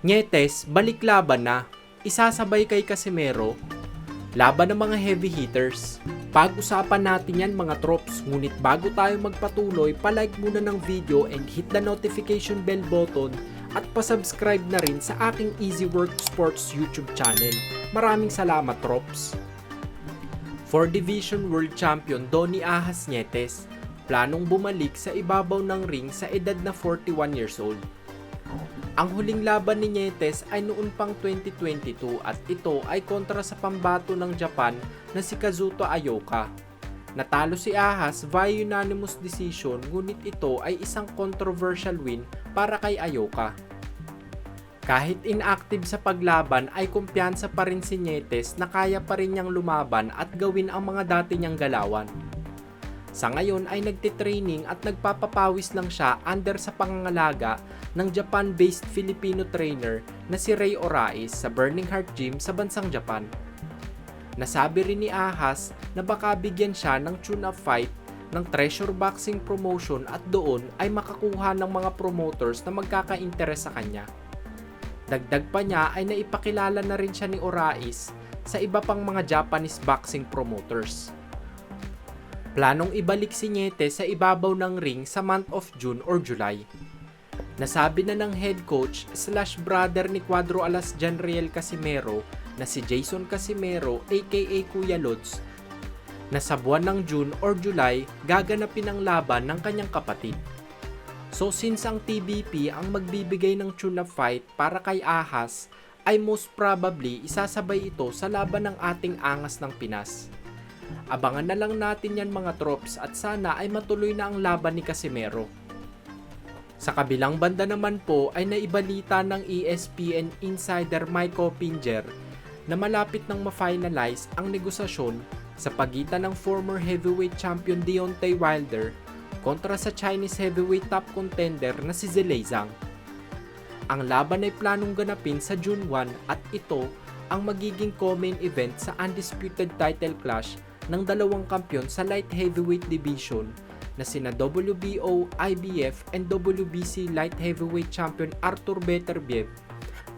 Nietes, balik laban na. Isasabay kay Casimero. Laban ng mga heavy hitters. Pag-usapan natin yan mga trops, ngunit bago tayo magpatuloy, palike muna ng video and hit the notification bell button at pasubscribe na rin sa aking Easy Work Sports YouTube channel. Maraming salamat trops! 4 Division World Champion Donny Ahas Nietes, planong bumalik sa ibabaw ng ring sa edad na 41 years old. Ang huling laban ni Nietes ay noon pang 2022 at ito ay kontra sa pambato ng Japan na si Kazuto Aoka. Natalo si Ahas via unanimous decision, ngunit ito ay isang controversial win para kay Aoka. Kahit inactive sa paglaban ay kumpiyansa pa rin si Nietes na kaya pa rin niyang lumaban at gawin ang mga dati niyang galawan. Sa ngayon ay nagtitraining at nagpapapawis lang siya under sa pangangalaga ng Japan-based Filipino trainer na si Ray Orais sa Burning Heart Gym sa bansang Japan. Nasabi rin ni Ahas na baka bigyan siya ng tune-up fight ng Treasure Boxing Promotion at doon ay makakuha ng mga promoters na magkaka-interes sa kanya. Dagdag pa niya ay naipakilala na rin siya ni Orais sa iba pang mga Japanese boxing promoters. Planong ibalik si Nietes sa ibabaw ng ring sa month of June or July. Nasabi na ng head coach / brother ni Cuadro Alas Janriel Casimero na si Jason Casimero aka Kuya Lods na sa buwan ng June or July gaganapin ang laban ng kanyang kapatid. So since ang TBP ang magbibigay ng tune-up fight para kay Ahas, ay most probably isasabay ito sa laban ng ating angas ng Pinas. Abangan na lang natin yan mga trops at sana ay matuloy na ang laban ni Casimero. Sa kabilang banda naman po ay naibalita ng ESPN insider Mike Coppinger na malapit nang ma-finalize ang negosasyon sa pagitan ng former heavyweight champion Deontay Wilder kontra sa Chinese heavyweight top contender na si Zhilei Zhang. Ang laban ay planong ganapin sa June 1 at ito ang magiging co-main event sa undisputed title clash ng dalawang kampiyon sa light heavyweight division na sina WBO, IBF, and WBC light heavyweight champion Artur Beterbiev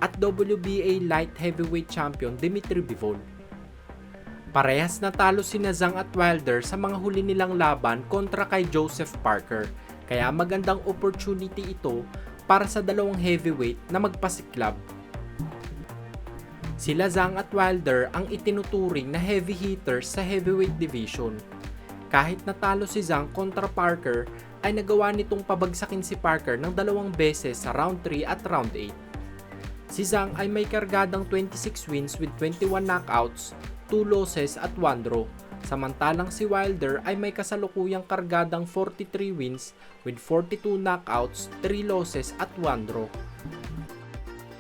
at WBA light heavyweight champion Dmitry Bivol. Parehas natalo sina Zhang at Wilder sa mga huli nilang laban kontra kay Joseph Parker, kaya magandang opportunity ito para sa dalawang heavyweight na magpasiklab. Sila Zhang at Wilder ang itinuturing na heavy hitters sa heavyweight division. Kahit natalo si Zhang kontra Parker, ay nagawa nitong pabagsakin si Parker ng 2 beses sa round 3 at round 8. Si Zhang ay may kargadang 26 wins with 21 knockouts, 2 losses at 1 draw. Samantalang si Wilder ay may kasalukuyang kargadang 43 wins with 42 knockouts, 3 losses at 1 draw.